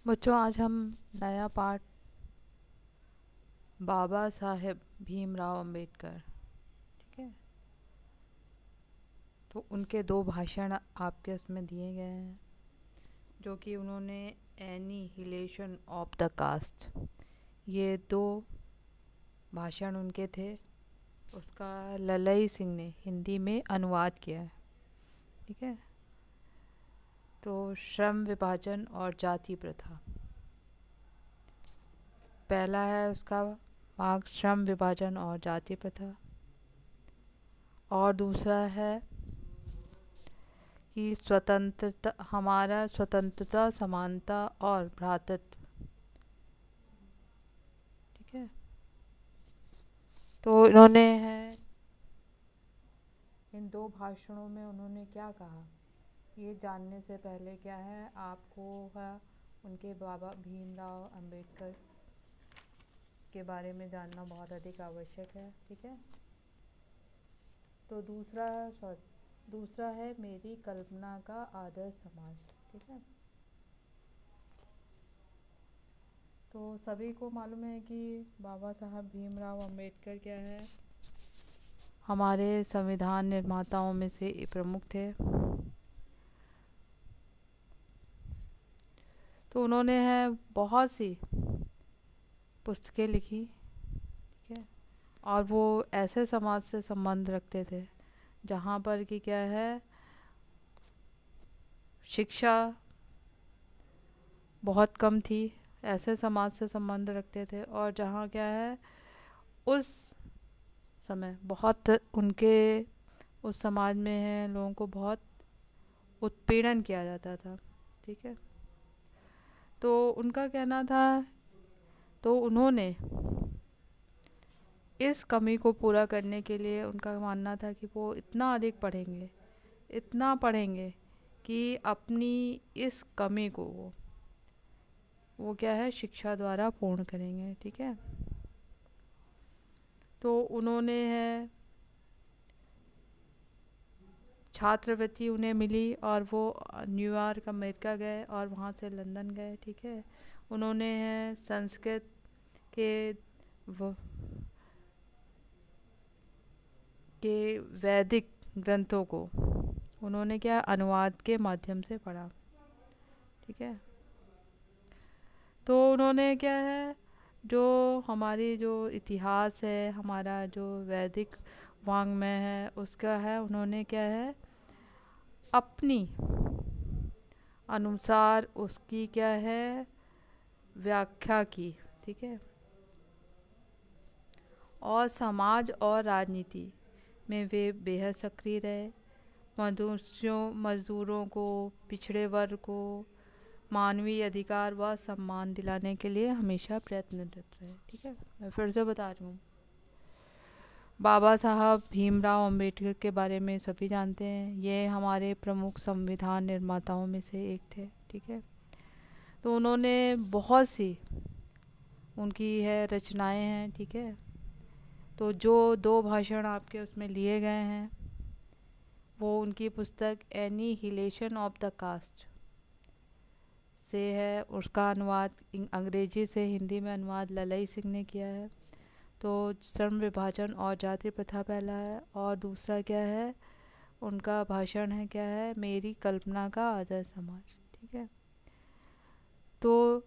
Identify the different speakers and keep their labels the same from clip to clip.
Speaker 1: बच्चों, आज हम नया पाठ बाबा साहेब भीमराव अंबेडकर, ठीक है। तो उनके दो भाषण आपके उसमें दिए गए हैं, जो कि उन्होंने एनीहिलेशन ऑफ द कास्ट, ये दो भाषण उनके थे। उसका ललई सिंह ने हिंदी में अनुवाद किया है, ठीक है। तो श्रम विभाजन और जाति प्रथा, पहला है उसका भाग श्रम विभाजन और जाति प्रथा, और दूसरा है कि स्वतंत्रता, हमारा स्वतंत्रता, समानता और भ्रातृत्व, ठीक है। तो इन्होंने है इन दो भाषणों में उन्होंने क्या कहा, ये जानने से पहले क्या है आपको है उनके बाबा भीमराव अंबेडकर के बारे में जानना बहुत अधिक आवश्यक है, ठीक है। तो दूसरा है मेरी कल्पना का आदर्श समाज, ठीक है। तो सभी को मालूम है कि बाबा साहब भीमराव अंबेडकर क्या है, हमारे संविधान निर्माताओं में से प्रमुख थे। तो उन्होंने है बहुत सी पुस्तकें लिखी, ठीक है। और वो ऐसे समाज से संबंध रखते थे जहाँ पर कि क्या है शिक्षा बहुत कम थी, ऐसे समाज से संबंध रखते थे, और जहाँ क्या है उस समय बहुत उनके उस समाज में है लोगों को बहुत उत्पीड़न किया जाता था, ठीक है। तो उनका कहना था, तो उन्होंने इस कमी को पूरा करने के लिए उनका मानना था कि वो इतना अधिक पढ़ेंगे, इतना पढ़ेंगे कि अपनी इस कमी को वो क्या है शिक्षा द्वारा पूर्ण करेंगे, ठीक है। तो उन्होंने है छात्रवृत्ति उन्हें मिली और वो न्यूयॉर्क अमेरिका गए और वहाँ से लंदन गए, ठीक है। उन्होंने है संस्कृत के व, के वैदिक ग्रंथों को उन्होंने क्या अनुवाद के माध्यम से पढ़ा, ठीक है। तो उन्होंने क्या है जो हमारी जो इतिहास है, हमारा जो वैदिक वाङ्मय है, उसका है उन्होंने क्या है अपनी अनुसार उसकी क्या है व्याख्या की, ठीक है। और समाज और राजनीति में वे बेहद सक्रिय रहे। मजदूरों को, पिछड़े वर्ग को मानवीय अधिकार व सम्मान दिलाने के लिए हमेशा प्रयत्नरत रहे, ठीक है। मैं फिर से बता रही हूँ, बाबा साहब भीमराव अंबेडकर के बारे में सभी जानते हैं, ये हमारे प्रमुख संविधान निर्माताओं में से एक थे, ठीक है। तो उन्होंने बहुत सी उनकी है रचनाएं हैं, ठीक है। तो जो दो भाषण आपके उसमें लिए गए हैं वो उनकी पुस्तक एनीहिलेशन ऑफ द कास्ट से है, उसका अनुवाद अंग्रेजी से हिंदी में अनुवाद ललई सिंह ने किया है। तो श्रम विभाजन और जाति प्रथा पहला है, और दूसरा क्या है उनका भाषण है क्या है मेरी कल्पना का आदर्श समाज, ठीक है। तो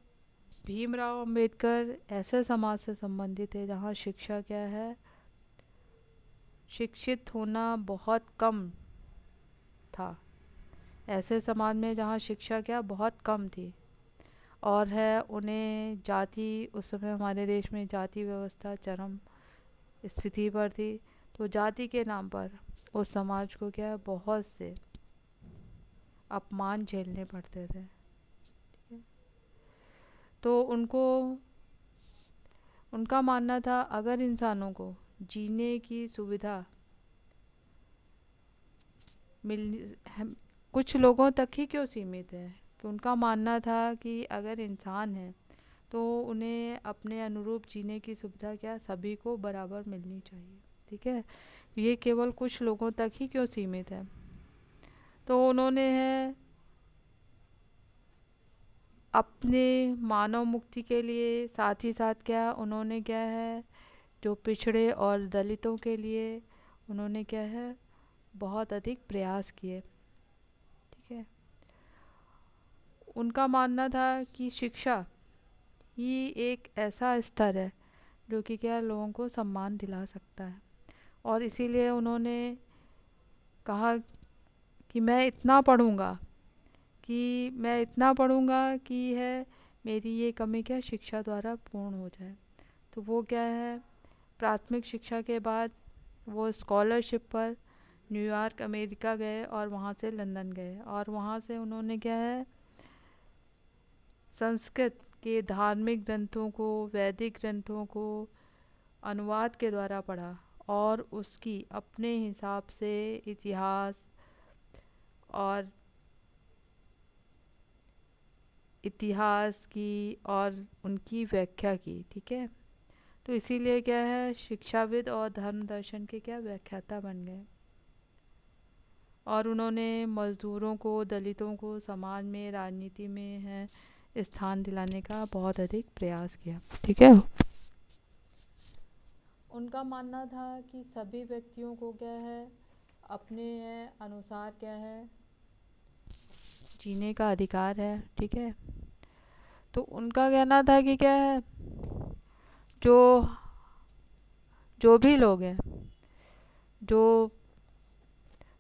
Speaker 1: भीमराव अंबेडकर ऐसे समाज से संबंधित है जहाँ शिक्षा क्या है शिक्षित होना बहुत कम था, ऐसे समाज में जहाँ शिक्षा क्या बहुत कम थी, और है उन्हें जाति, उस समय हमारे देश में जाति व्यवस्था चरम स्थिति पर थी। तो जाति के नाम पर उस समाज को क्या है बहुत से अपमान झेलने पड़ते थे, ठीक है? तो उनका मानना था अगर इंसानों को जीने की सुविधा मिल कुछ लोगों तक ही क्यों सीमित है, कि उनका मानना था कि अगर इंसान है तो उन्हें अपने अनुरूप जीने की सुविधा क्या सभी को बराबर मिलनी चाहिए, ठीक है। ये केवल कुछ लोगों तक ही क्यों सीमित है। तो उन्होंने है अपने मानव मुक्ति के लिए साथ ही साथ क्या उन्होंने क्या है जो पिछड़े और दलितों के लिए उन्होंने क्या है बहुत अधिक प्रयास किए। ठीक है, उनका मानना था कि शिक्षा ही एक ऐसा स्तर है जो कि क्या लोगों को सम्मान दिला सकता है, और इसीलिए उन्होंने कहा कि मैं इतना पढ़ूंगा कि है मेरी ये कमी क्या शिक्षा द्वारा पूर्ण हो जाए। तो वो क्या है प्राथमिक शिक्षा के बाद वो स्कॉलरशिप पर न्यूयॉर्क अमेरिका गए और वहाँ से लंदन गए, और वहाँ से उन्होंने क्या है संस्कृत के धार्मिक ग्रंथों को, वैदिक ग्रंथों को अनुवाद के द्वारा पढ़ा और उसकी अपने हिसाब से और इतिहास की और उनकी व्याख्या की। ठीक है, तो इसीलिए क्या है शिक्षाविद और धर्म दर्शन के क्या व्याख्याता बन गए, और उन्होंने मजदूरों को, दलितों को समाज में, राजनीति में है स्थान दिलाने का बहुत अधिक प्रयास किया। ठीक है, उनका मानना था कि सभी व्यक्तियों को क्या है अपने अनुसार क्या है जीने का अधिकार है। ठीक है, तो उनका कहना था कि क्या है जो जो भी लोग हैं जो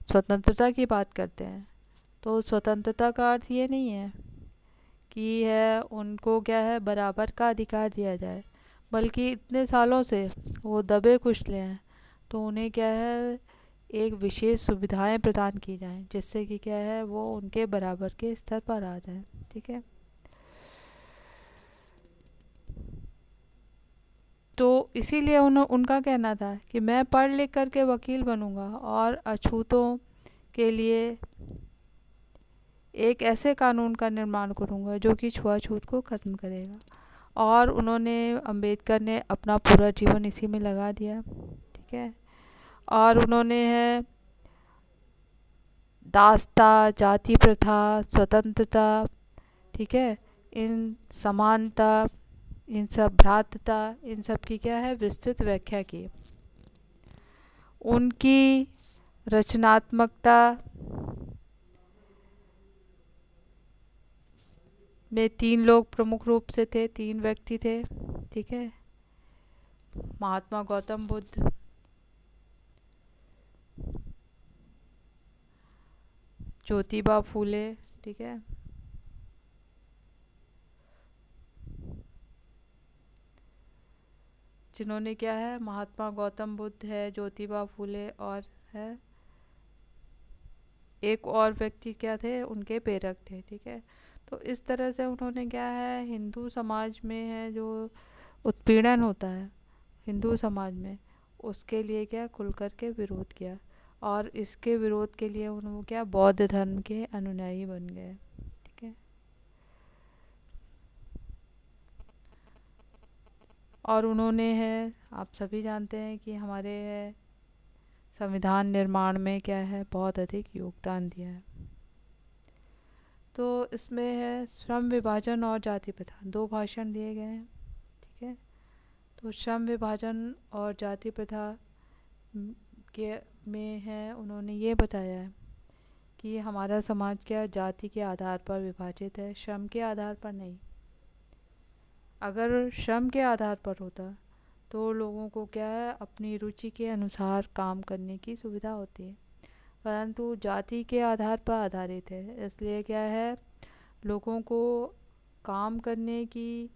Speaker 1: स्वतंत्रता की बात करते हैं, तो स्वतंत्रता का अर्थ ये नहीं है कि है उनको क्या है बराबर का अधिकार दिया जाए, बल्कि इतने सालों से वो दबे कुचले हैं तो उन्हें क्या है एक विशेष सुविधाएं प्रदान की जाएं जिससे कि क्या है वो उनके बराबर के स्तर पर आ जाए। ठीक है, तो इसीलिए उनका कहना था कि मैं पढ़ लिख करके वकील बनूंगा और अछूतों के लिए एक ऐसे कानून का निर्माण करूंगा जो कि छुआछूत को ख़त्म करेगा, और उन्होंने अंबेडकर ने अपना पूरा जीवन इसी में लगा दिया। ठीक है, और उन्होंने है दासता, जाति प्रथा, स्वतंत्रता, ठीक है, इन समानता, इन सब भ्रातृता, इन सब की क्या है विस्तृत व्याख्या की। उनकी रचनात्मकता में 3 लोग प्रमुख रूप से थे, 3 व्यक्ति थे। ठीक है, महात्मा गौतम बुद्ध, ज्योतिबा फूले, ठीक है, जिन्होंने क्या है महात्मा गौतम बुद्ध है, ज्योतिबा फूले और है एक और व्यक्ति क्या थे उनके प्रेरक थे। ठीक है, तो इस तरह से उन्होंने क्या है हिंदू समाज में है जो उत्पीड़न होता है हिंदू समाज में उसके लिए क्या खुल कर के विरोध किया, और इसके विरोध के लिए उन्होंने क्या बौद्ध धर्म के अनुयायी बन गए। ठीक है, और उन्होंने है आप सभी जानते हैं कि हमारे है संविधान निर्माण में क्या है बहुत अधिक योगदान दिया है। तो इसमें है श्रम विभाजन और जाति प्रथा 2 भाषण दिए गए हैं। ठीक है, तो श्रम विभाजन और जाति प्रथा के में है उन्होंने ये बताया है कि हमारा समाज क्या जाति के आधार पर विभाजित है, श्रम के आधार पर नहीं। अगर श्रम के आधार पर होता तो लोगों को क्या है अपनी रुचि के अनुसार काम करने की सुविधा होती है, परंतु जाति के आधार पर आधारित है, इसलिए क्या है लोगों को काम करने की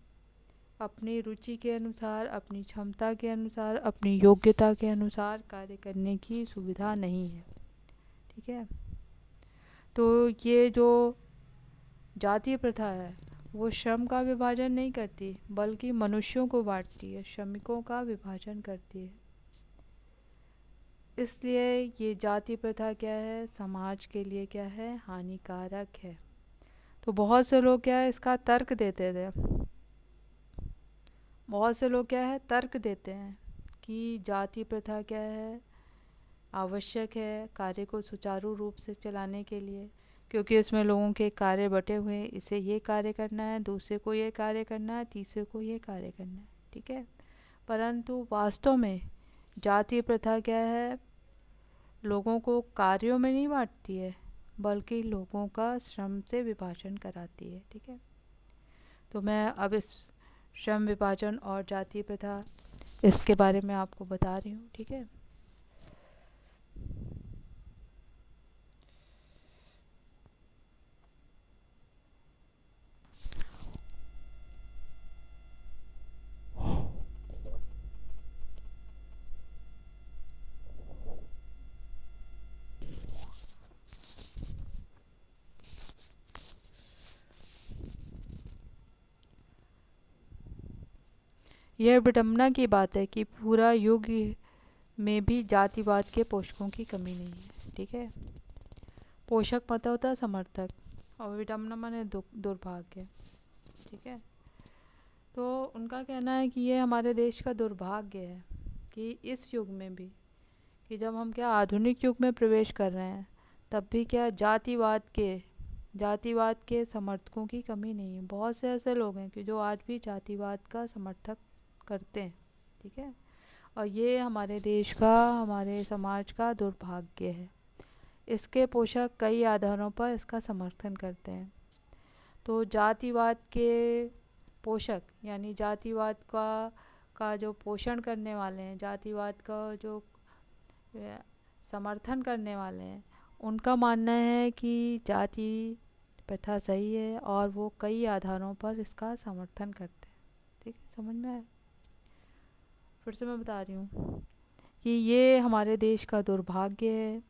Speaker 1: अपनी रुचि के अनुसार, अपनी क्षमता के अनुसार, अपनी योग्यता के अनुसार कार्य करने की सुविधा नहीं है। ठीक है, तो ये जो जाति प्रथा है वो श्रम का विभाजन नहीं करती बल्कि मनुष्यों को बांटती है, श्रमिकों का विभाजन करती है। इसलिए ये जाति प्रथा क्या है समाज के लिए क्या है हानिकारक है। तो बहुत से लोग क्या है इसका तर्क देते थे, बहुत से लोग क्या है तर्क देते हैं कि जाति प्रथा क्या है आवश्यक है कार्य को सुचारू रूप से चलाने के लिए, क्योंकि इसमें लोगों के कार्य बटे हुए हैं, इसे ये कार्य करना है, दूसरे को ये कार्य करना है, तीसरे को ये कार्य करना है, ठीक है। परंतु वास्तव में जाति प्रथा क्या है, लोगों को कार्यों में नहीं बांटती है, बल्कि लोगों का श्रम से विभाजन कराती है, ठीक है। तो मैं अब इस श्रम विभाजन और जाति प्रथा इसके बारे में आपको बता रही हूँ, ठीक है। यह विडंबना की बात है कि पूरा युग में भी जातिवाद के पोषकों की कमी नहीं है, ठीक है। पोषक मतलब होता है समर्थक, और विडंबना माने दुर्भाग्य, ठीक है। तो उनका कहना है कि ये हमारे देश का दुर्भाग्य है कि इस युग में भी, कि जब हम क्या आधुनिक युग में प्रवेश कर रहे हैं, तब भी क्या जातिवाद के समर्थकों की कमी नहीं है। बहुत से ऐसे लोग हैं कि जो आज भी जातिवाद का समर्थक करते हैं, ठीक है। और ये हमारे देश का, हमारे समाज का दुर्भाग्य है। इसके पोषक कई आधारों पर इसका समर्थन करते हैं। तो जातिवाद के पोषक यानी जातिवाद का जो पोषण करने वाले हैं, जातिवाद का जो समर्थन करने वाले हैं, उनका मानना है कि जाति प्रथा सही है और वो कई आधारों पर इसका समर्थन करते हैं, ठीक है। समझ में आया? फिर से मैं बता रही हूँ कि ये हमारे देश का दुर्भाग्य है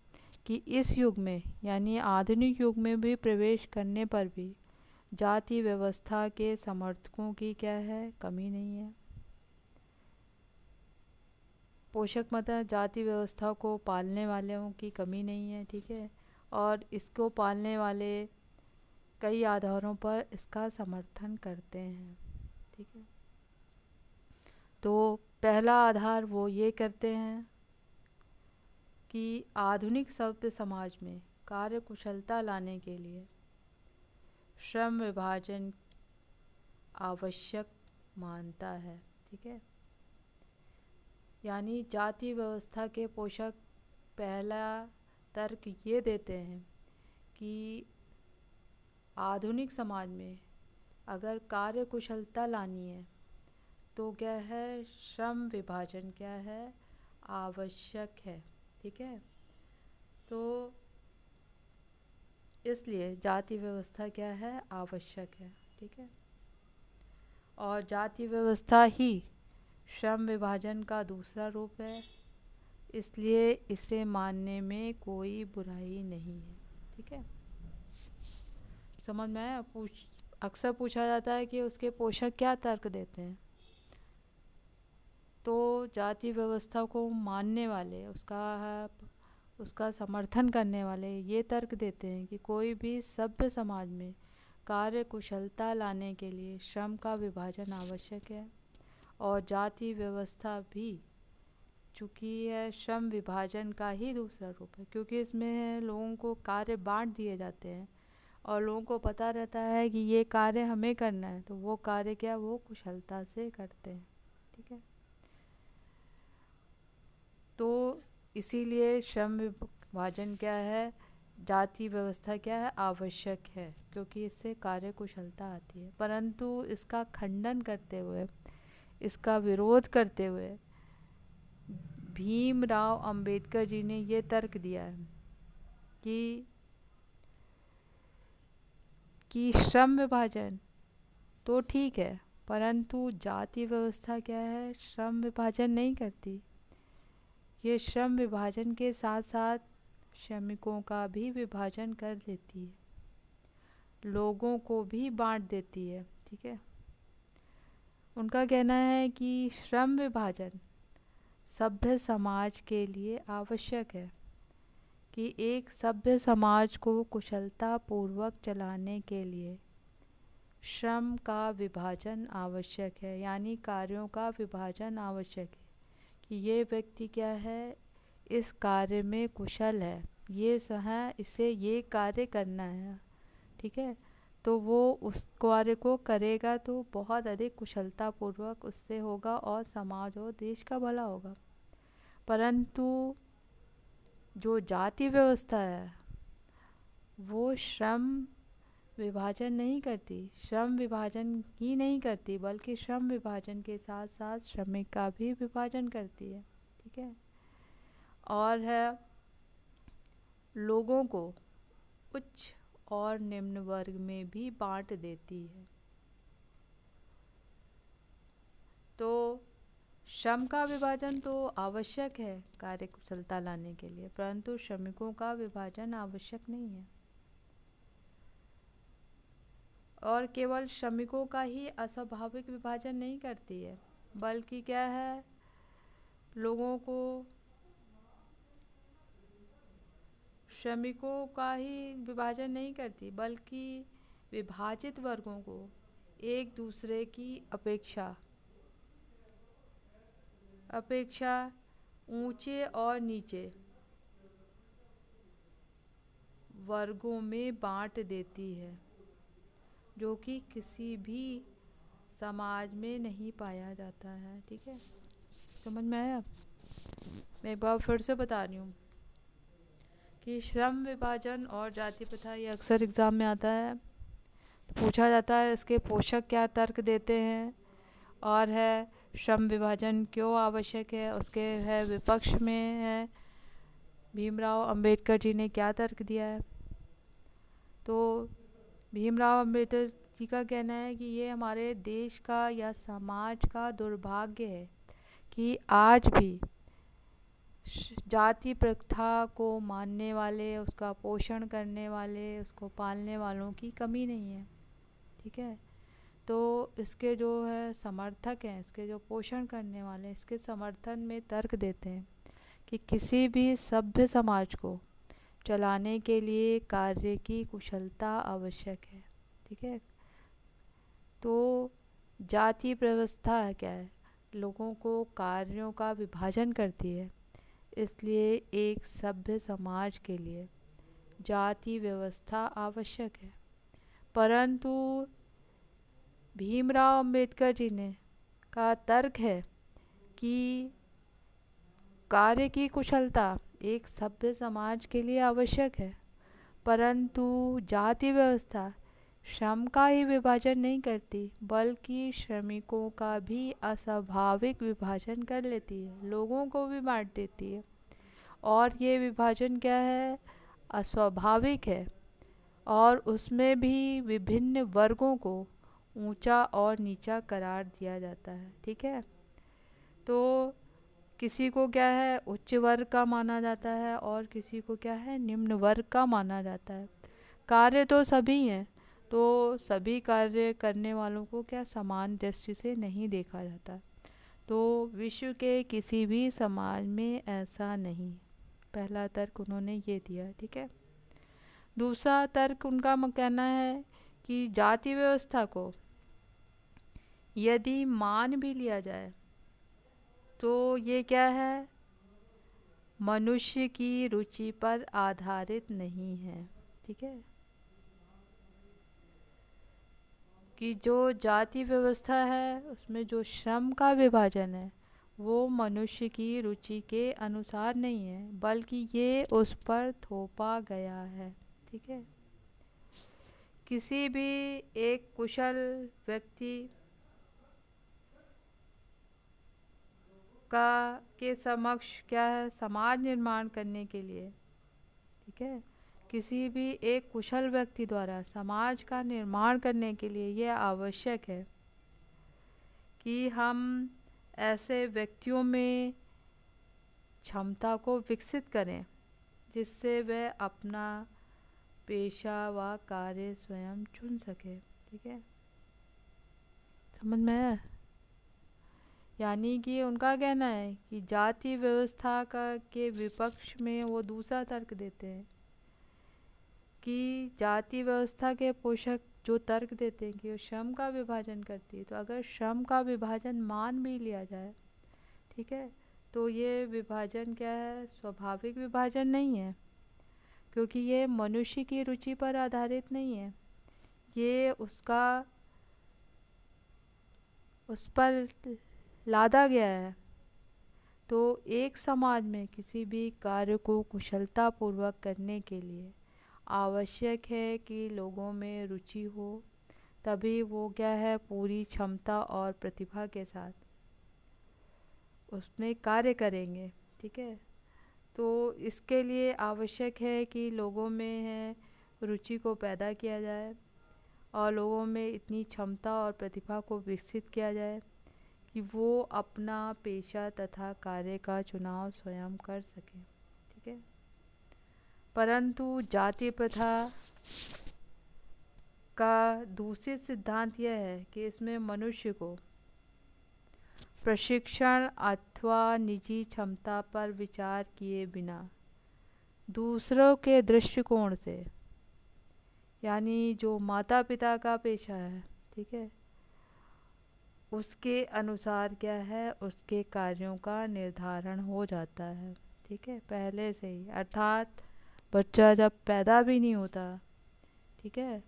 Speaker 1: कि इस युग में यानी आधुनिक युग में भी प्रवेश करने पर भी जाति व्यवस्था के समर्थकों की क्या है, कमी नहीं है। पोषक मतलब जाति व्यवस्था को पालने वालों की कमी नहीं है, ठीक है। और इसको पालने वाले कई आधारों पर इसका समर्थन करते हैं, ठीक है। तो पहला आधार वो ये करते हैं कि आधुनिक सभ्य समाज में कार्य कुशलता लाने के लिए श्रम विभाजन आवश्यक मानता है, ठीक है। यानी जाति व्यवस्था के पोषक पहला तर्क ये देते हैं कि आधुनिक समाज में अगर कार्य कुशलता लानी है तो क्या है, श्रम विभाजन क्या है, आवश्यक है, ठीक है। तो इसलिए जाति व्यवस्था क्या है, आवश्यक है, ठीक है। और जाति व्यवस्था ही श्रम विभाजन का दूसरा रूप है, इसलिए इसे मानने में कोई बुराई नहीं है, ठीक है। समझ में आया? अक्सर पूछा जाता है कि उसके पोषक क्या तर्क देते हैं। तो जाति व्यवस्था को मानने वाले, उसका समर्थन करने वाले ये तर्क देते हैं कि कोई भी सभ्य समाज में कार्य कुशलता लाने के लिए श्रम का विभाजन आवश्यक है। और जाति व्यवस्था भी चूँकि यह श्रम विभाजन का ही दूसरा रूप है, क्योंकि इसमें लोगों को कार्य बांट दिए जाते हैं और लोगों को पता रहता है कि ये कार्य हमें करना है, तो वो कार्य क्या, वो कुशलता से करते हैं, ठीक है। तो इसीलिए श्रम विभाजन क्या है, जाति व्यवस्था क्या है, आवश्यक है, क्योंकि इससे कार्य कुशलता आती है। परंतु इसका खंडन करते हुए, इसका विरोध करते हुए भीमराव अंबेडकर जी ने ये तर्क दिया है कि श्रम विभाजन तो ठीक है, परंतु जाति व्यवस्था क्या है, श्रम विभाजन नहीं करती। ये श्रम विभाजन के साथ साथ श्रमिकों का भी विभाजन कर देती है, लोगों को भी बांट देती है, ठीक है। उनका कहना है कि श्रम विभाजन सभ्य समाज के लिए आवश्यक है, कि एक सभ्य समाज को कुशलता पूर्वक चलाने के लिए श्रम का विभाजन आवश्यक है, यानी कार्यों का विभाजन आवश्यक है कि ये व्यक्ति क्या है, इस कार्य में कुशल है ये है, इसे ये कार्य करना है, ठीक है, तो वो उस कार्य को करेगा तो बहुत अधिक कुशलता पूर्वक उससे होगा और समाज और देश का भला होगा। परंतु जो जाति व्यवस्था है वो श्रम विभाजन नहीं करती, श्रम विभाजन ही नहीं करती, बल्कि श्रम विभाजन के साथ साथ श्रमिक का भी विभाजन करती है, ठीक है। और है, लोगों को उच्च और निम्न वर्ग में भी बांट देती है। तो श्रम का विभाजन तो आवश्यक है कार्य कुशलता लाने के लिए, परंतु श्रमिकों का विभाजन आवश्यक नहीं है। और केवल श्रमिकों का ही अस्वाभाविक विभाजन नहीं करती है, बल्कि क्या है, लोगों को, श्रमिकों का ही विभाजन नहीं करती, बल्कि विभाजित वर्गों को एक दूसरे की अपेक्षा ऊंचे और नीचे वर्गों में बांट देती है, जो कि किसी भी समाज में नहीं पाया जाता है, ठीक है। समझ में आया? मैं एक बार फिर से बता रही हूँ कि श्रम विभाजन और जाति प्रथा ये अक्सर एग्ज़ाम में आता है, तो पूछा जाता है इसके पोषक क्या तर्क देते हैं, और है श्रम विभाजन क्यों आवश्यक है, उसके है विपक्ष में है भीमराव अंबेडकर जी ने क्या तर्क दिया है। तो भीमराव अंबेडकर जी का कहना है कि ये हमारे देश का या समाज का दुर्भाग्य है कि आज भी जाति प्रथा को मानने वाले, उसका पोषण करने वाले, उसको पालने वालों की कमी नहीं है, ठीक है। तो इसके जो है समर्थक हैं, इसके जो पोषण करने वाले, इसके समर्थन में तर्क देते हैं कि किसी भी सभ्य समाज को चलाने के लिए कार्य की कुशलता आवश्यक है, ठीक है। तो जाति व्यवस्था क्या है, लोगों को कार्यों का विभाजन करती है, इसलिए एक सभ्य समाज के लिए जाति व्यवस्था आवश्यक है। परंतु भीमराव अंबेडकर जी ने का तर्क है कि कार्य की कुशलता एक सभ्य समाज के लिए आवश्यक है, परंतु जाति व्यवस्था श्रम का ही विभाजन नहीं करती, बल्कि श्रमिकों का भी अस्वाभाविक विभाजन कर लेती है, लोगों को भी बांट देती है। और ये विभाजन क्या है, अस्वाभाविक है, और उसमें भी विभिन्न वर्गों को ऊंचा और नीचा करार दिया जाता है, ठीक है। तो किसी को क्या है उच्च वर्ग का माना जाता है और किसी को क्या है निम्न वर्ग का माना जाता है। कार्य तो सभी हैं, तो सभी कार्य करने वालों को क्या समान दृष्टि से नहीं देखा जाता। तो विश्व के किसी भी समाज में ऐसा नहीं। पहला तर्क उन्होंने ये दिया, ठीक है। दूसरा तर्क उनका कहना है कि जाति व्यवस्था को यदि मान भी लिया जाए तो ये क्या है, मनुष्य की रुचि पर आधारित नहीं है, ठीक है। कि जो जाति व्यवस्था है उसमें जो श्रम का विभाजन है वो मनुष्य की रुचि के अनुसार नहीं है, बल्कि ये उस पर थोपा गया है, ठीक है। किसी भी एक कुशल व्यक्ति के समक्ष क्या है समाज निर्माण करने के लिए, ठीक है, किसी भी एक कुशल व्यक्ति द्वारा समाज का निर्माण करने के लिए यह आवश्यक है कि हम ऐसे व्यक्तियों में क्षमता को विकसित करें जिससे वह अपना पेशा व कार्य स्वयं चुन सके, ठीक है। समझ में है? यानी कि उनका कहना है कि जाति व्यवस्था के विपक्ष में वो दूसरा तर्क देते हैं कि जाति व्यवस्था के पोषक जो तर्क देते हैं कि वो श्रम का विभाजन करती है। तो अगर श्रम का विभाजन मान भी लिया जाए, ठीक है, तो ये विभाजन क्या है, स्वाभाविक विभाजन नहीं है, क्योंकि ये मनुष्य की रुचि पर आधारित नहीं है, ये उस पर लादा गया है। तो एक समाज में किसी भी कार्य को कुशलतापूर्वक करने के लिए आवश्यक है कि लोगों में रुचि हो, तभी वो क्या है, पूरी क्षमता और प्रतिभा के साथ उसमें कार्य करेंगे। ठीक है, तो इसके लिए आवश्यक है कि लोगों में है रुचि को पैदा किया जाए और लोगों में इतनी क्षमता और प्रतिभा को विकसित किया जाए कि वो अपना पेशा तथा कार्य का चुनाव स्वयं कर सकें। ठीक है, परंतु जाति प्रथा का दूसरी सिद्धांत यह है कि इसमें मनुष्य को प्रशिक्षण अथवा निजी क्षमता पर विचार किए बिना दूसरों के दृष्टिकोण से, यानी जो माता पिता का पेशा है, ठीक है, उसके अनुसार क्या है, उसके कार्यों का निर्धारण हो जाता है। ठीक है, पहले से ही, अर्थात बच्चा जब पैदा भी नहीं होता, ठीक है,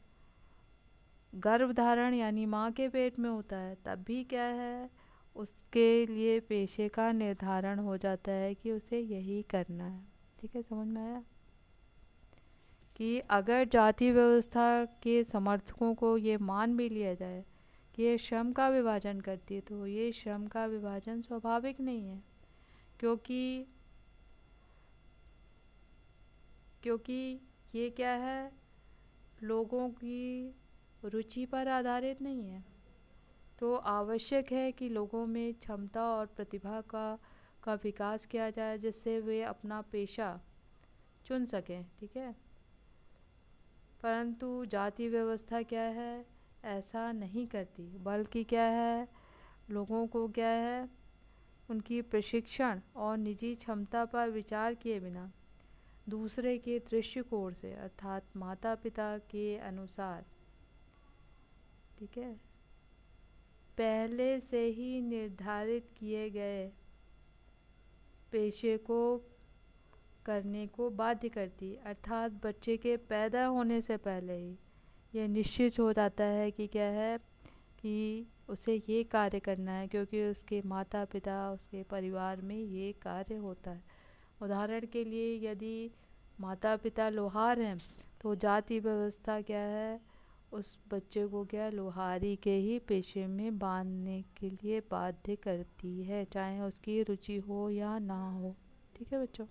Speaker 1: गर्भधारण यानी माँ के पेट में होता है, तब भी क्या है, उसके लिए पेशे का निर्धारण हो जाता है कि उसे यही करना है। ठीक है, समझ में आया कि अगर जाति व्यवस्था के समर्थकों को ये मान भी लिया जाए कि ये श्रम का विभाजन करती है, तो ये श्रम का विभाजन स्वाभाविक नहीं है, क्योंकि ये क्या है, लोगों की रुचि पर आधारित नहीं है। तो आवश्यक है कि लोगों में क्षमता और प्रतिभा का विकास किया जाए, जिससे वे अपना पेशा चुन सकें। ठीक है, परंतु जाति व्यवस्था क्या है, ऐसा नहीं करती, बल्कि क्या है, लोगों को क्या है, उनकी प्रशिक्षण और निजी क्षमता पर विचार किए बिना दूसरे के दृष्टिकोण से, अर्थात माता पिता के अनुसार, ठीक है, पहले से ही निर्धारित किए गए पेशे को करने को बाध्य करती। अर्थात बच्चे के पैदा होने से पहले ही ये निश्चित हो जाता है कि क्या है, कि उसे ये कार्य करना है, क्योंकि उसके माता पिता, उसके परिवार में ये कार्य होता है। उदाहरण के लिए यदि माता पिता लोहार हैं, तो जाति व्यवस्था क्या है, उस बच्चे को क्या, लोहारी के ही पेशे में बांधने के लिए बाध्य करती है, चाहे उसकी रुचि हो या ना हो। ठीक है बच्चों।